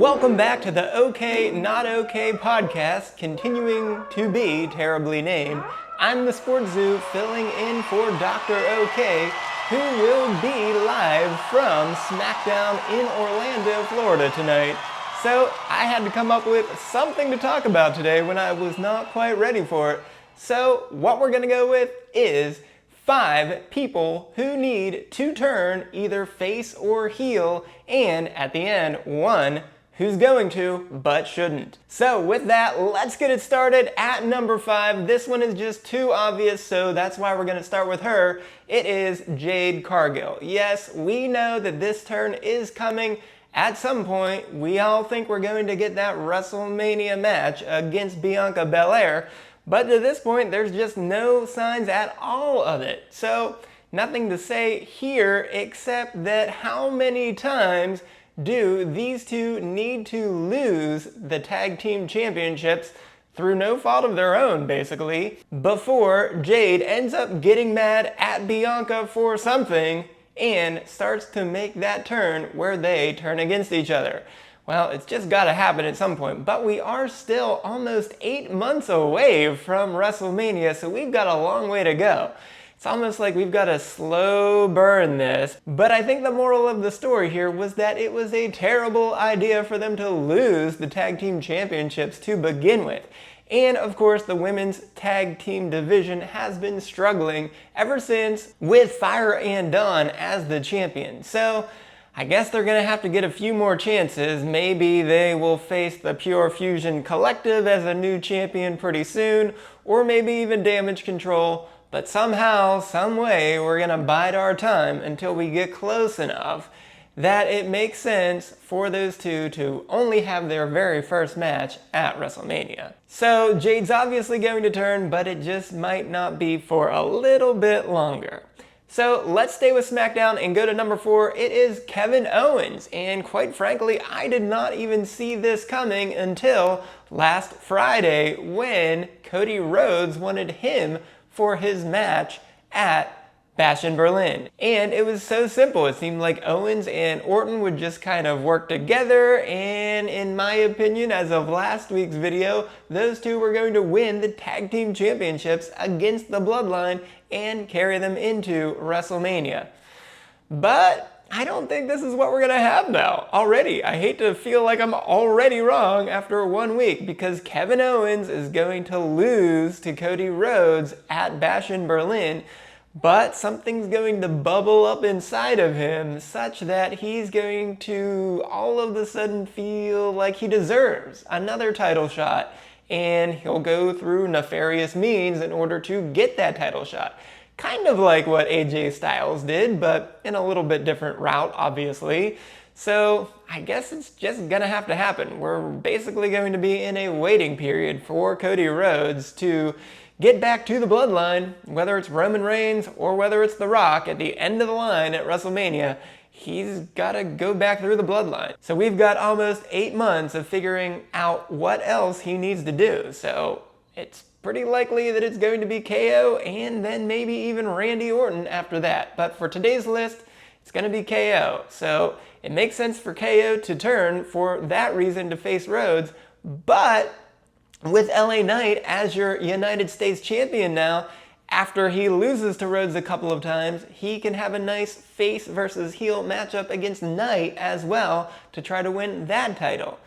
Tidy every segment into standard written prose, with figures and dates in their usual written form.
Welcome back to the OK Not OK podcast, continuing to be terribly named. I'm the SportsZu filling in for Dr. OK, who will be live from SmackDown in Orlando, Florida tonight. So I had to come up with something to talk about today when I was not quite ready for it. So what we're going to go with is 5 people who need to turn either face or heel, and at the end, 1 who's going to but shouldn't. So with that, let's get it started at number 5. This one is just too obvious, so that's why we're going to start with her. It is Jade Cargill. Yes, we know that this turn is coming at some point. We all think we're going to get that WrestleMania match against Bianca Belair, but to this point, there's just no signs at all of it. So nothing to say here except that how many times do these two need to lose the tag team championships through no fault of their own, basically, before Jade ends up getting mad at Bianca for something and starts to make that turn where they turn against each other? Well, it's just got to happen at some point, but we are still almost 8 months away from WrestleMania, so we've got a long way to go. It's almost like we've got to slow burn this. But I think the moral of the story here was that it was a terrible idea for them to lose the tag team championships to begin with. And of course, the women's tag team division has been struggling ever since, with Fire and Dawn as the champion. So I guess they're going to have to get a few more chances. Maybe they will face the Pure Fusion Collective as a new champion pretty soon, or maybe even Damage Control. But somehow, some way, we're going to bide our time until we get close enough that it makes sense for those two to only have their very first match at WrestleMania. So Jade's obviously going to turn, but it just might not be for a little bit longer. So let's stay with SmackDown and go to number 4. It is Kevin Owens. And quite frankly, I did not even see this coming until last Friday when Cody Rhodes wanted him for his match at Bash in Berlin. And it was so simple. It seemed like Owens and Orton would just kind of work together, and in my opinion, as of last week's video, those two were going to win the tag team championships against the Bloodline and carry them into WrestleMania. But I don't think this is what we're going to have now already. I hate to feel like I'm already wrong after 1 week, because Kevin Owens is going to lose to Cody Rhodes at Bash in Berlin, but something's going to bubble up inside of him such that he's going to all of a sudden feel like he deserves another title shot, and he'll go through nefarious means in order to get that title shot. Kind of like what AJ Styles did, but in a little bit different route, obviously. So I guess it's just gonna have to happen. We're basically going to be in a waiting period for Cody Rhodes to get back to the Bloodline, whether it's Roman Reigns or whether it's The Rock at the end of the line at WrestleMania. He's got to go back through the Bloodline. So we've got almost 8 months of figuring out what else he needs to do. So it's pretty likely that it's going to be KO and then maybe even Randy Orton after that. But for today's list, it's going to be KO. So it makes sense for KO to turn for that reason to face Rhodes. But with LA Knight as your United States champion now, after he loses to Rhodes a couple of times, he can have a nice face versus heel matchup against Knight as well to try to win that title.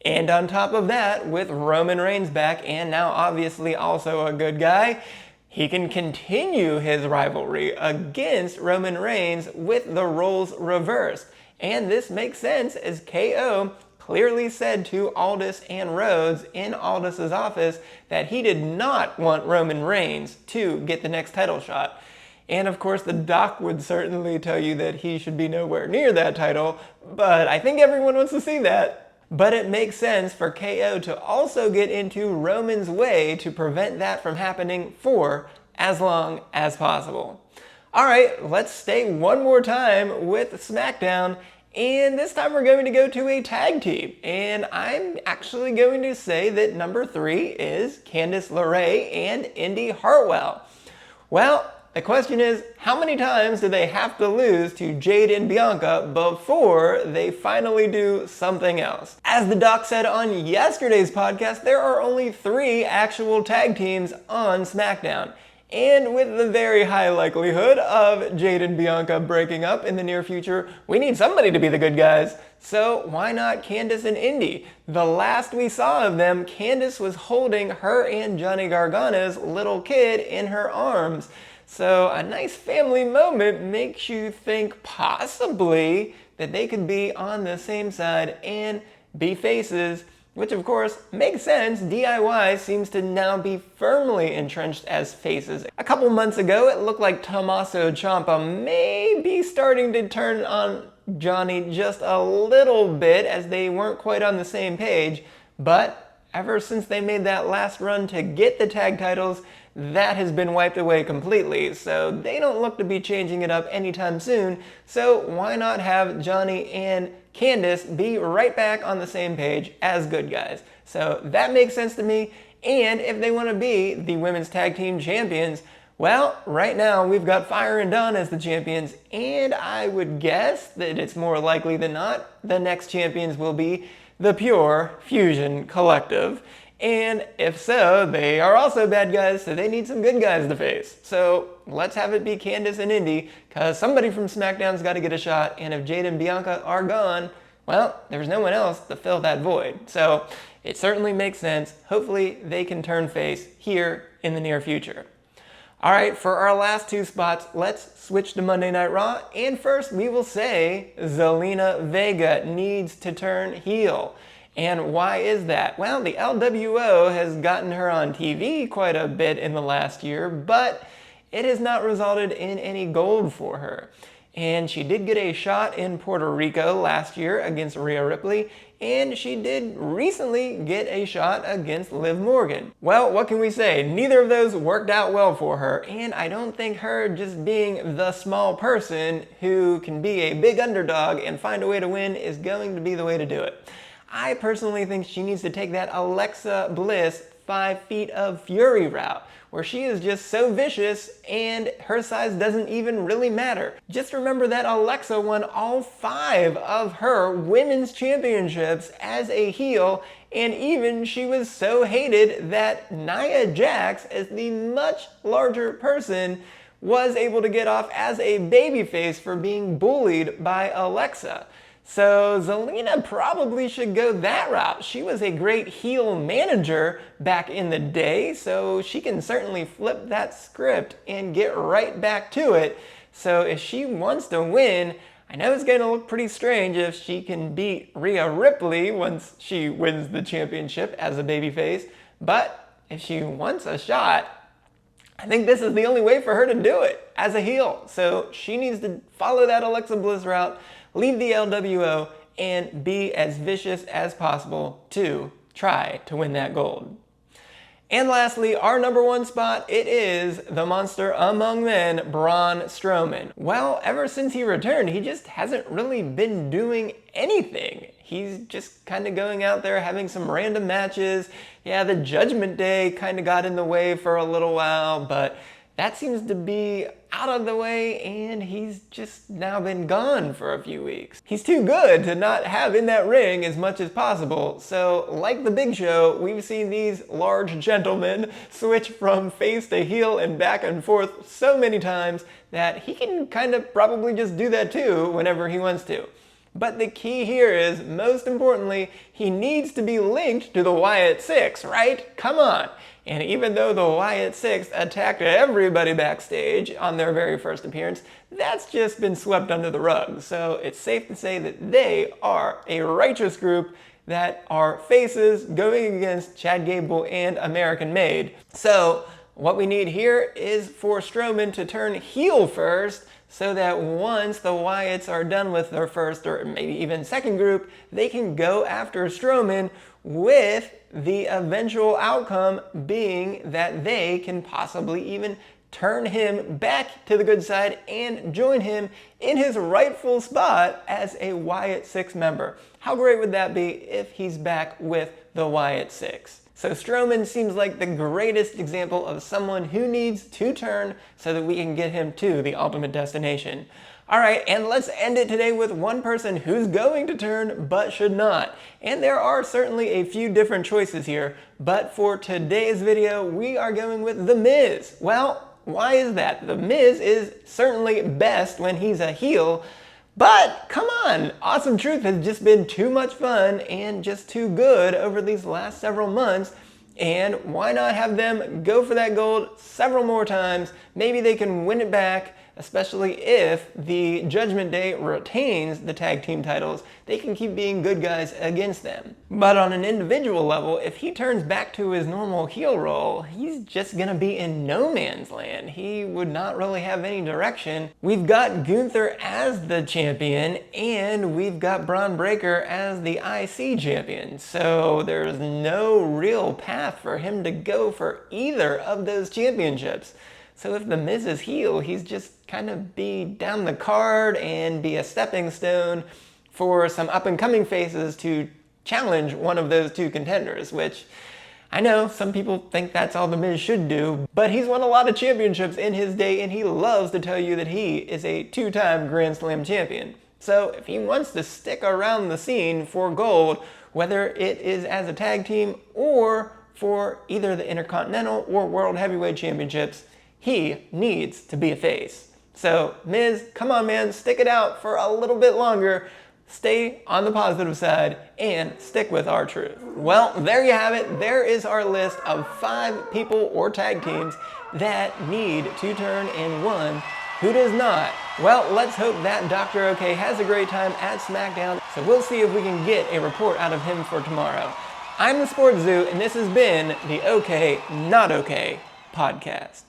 And on top of that, with Roman Reigns back and now obviously also a good guy, he can continue his rivalry against Roman Reigns with the roles reversed. And this makes sense as KO clearly said to Aldis and Rhodes in Aldis's office that he did not want Roman Reigns to get the next title shot. And of course, the doc would certainly tell you that he should be nowhere near that title, but I think everyone wants to see that. But it makes sense for KO to also get into Roman's way to prevent that from happening for as long as possible. All right, let's stay one more time with SmackDown, and this time we're going to go to a tag team. And I'm actually going to say that number 3 is Candice LeRae and Indy Hartwell. Well, the question is, how many times do they have to lose to Jade and Bianca before they finally do something else? As the doc said on yesterday's podcast, there are only 3 actual tag teams on SmackDown. And with the very high likelihood of Jade and Bianca breaking up in the near future, we need somebody to be the good guys. So why not Candice and Indi? The last we saw of them, Candice was holding her and Johnny Gargano's little kid in her arms. So a nice family moment makes you think possibly that they could be on the same side and be faces, which of course makes sense. DIY seems to now be firmly entrenched as faces. A couple months ago, it looked like Tommaso Ciampa may be starting to turn on Johnny just a little bit, as they weren't quite on the same page, but ever since they made that last run to get the tag titles, that has been wiped away completely, so they don't look to be changing it up anytime soon. So why not have Johnny and Candice be right back on the same page as good guys? So that makes sense to me. And if they want to be the women's tag team champions, well, right now we've got Fire and Dawn as the champions, and I would guess that it's more likely than not the next champions will be the Pure Fusion Collective. And if so, they are also bad guys, so they need some good guys to face. So let's have it be Candice and Indi, because somebody from SmackDown's got to get a shot, and if Jade and Bianca are gone, well, there's no one else to fill that void. So it certainly makes sense. Hopefully they can turn face here in the near future. All right, for our last 2 spots, let's switch to Monday Night Raw. And first, we will say Zelina Vega needs to turn heel. And why is that? Well, the LWO has gotten her on TV quite a bit in the last year, but it has not resulted in any gold for her. And she did get a shot in Puerto Rico last year against Rhea Ripley, and she did recently get a shot against Liv Morgan. Well, what can we say? Neither of those worked out well for her, and I don't think her just being the small person who can be a big underdog and find a way to win is going to be the way to do it. I personally think she needs to take that Alexa Bliss 5 Feet of Fury route, where she is just so vicious and her size doesn't even really matter. Just remember that Alexa won all 5 of her women's championships as a heel, and even she was so hated that Nia Jax, as the much larger person, was able to get off as a babyface for being bullied by Alexa. So Zelina probably should go that route. She was a great heel manager back in the day, so she can certainly flip that script and get right back to it. So if she wants to win, I know it's going to look pretty strange if she can beat Rhea Ripley once she wins the championship as a babyface, but if she wants a shot, I think this is the only way for her to do it as a heel. So she needs to follow that Alexa Bliss route, leave the LWO, and be as vicious as possible to try to win that gold. And lastly, our number 1 spot, it is the monster among men, Braun Strowman. Well, ever since he returned, he just hasn't really been doing anything. He's just kind of going out there having some random matches. Yeah, the Judgment Day kind of got in the way for a little while, but that seems to be out of the way, and he's just now been gone for a few weeks. He's too good to not have in that ring as much as possible, so like the Big Show, we've seen these large gentlemen switch from face to heel and back and forth so many times that he can kind of probably just do that too whenever he wants to. But the key here is, most importantly, he needs to be linked to the Wyatt Six, right? Come on. And even though the Wyatt Six attacked everybody backstage on their very first appearance, that's just been swept under the rug. So it's safe to say that they are a righteous group that are faces going against Chad Gable and American Made. So what we need here is for Strowman to turn heel first, so that once the Wyatts are done with their first or maybe even second group, they can go after Strowman, with the eventual outcome being that they can possibly even turn him back to the good side and join him in his rightful spot as a Wyatt Six member. How great would that be if he's back with the Wyatt Six? So Strowman seems like the greatest example of someone who needs to turn so that we can get him to the ultimate destination. All right, and let's end it today with one person who's going to turn but should not. And there are certainly a few different choices here, but for today's video, we are going with The Miz. Well, why is that? The Miz is certainly best when he's a heel, but come on, Awesome Truth has just been too much fun and just too good over these last several months. And why not have them go for that gold several more times? Maybe they can win it back, especially if the Judgment Day retains the tag team titles. They can keep being good guys against them. But on an individual level, if he turns back to his normal heel role, he's just gonna be in no man's land. He would not really have any direction. We've got Gunther as the champion, and we've got Braun Breaker as the IC champion. So there's no real path for him to go for either of those championships. So if The Miz is heel, he's just kind of be down the card and be a stepping stone for some up-and-coming faces to challenge one of those two contenders, which I know some people think that's all The Miz should do, but he's won a lot of championships in his day, and he loves to tell you that he is a two-time Grand Slam champion. So if he wants to stick around the scene for gold, whether it is as a tag team or for either the Intercontinental or World Heavyweight Championships, he needs to be a face. So Miz, come on man, stick it out for a little bit longer. Stay on the positive side and stick with our truth. Well, there you have it. There is our list of 5 people or tag teams that need to turn and 1 who does not. Well, let's hope that Dr. OK has a great time at SmackDown. So we'll see if we can get a report out of him for tomorrow. I'm the SportsZu, and this has been the OK Not OK podcast.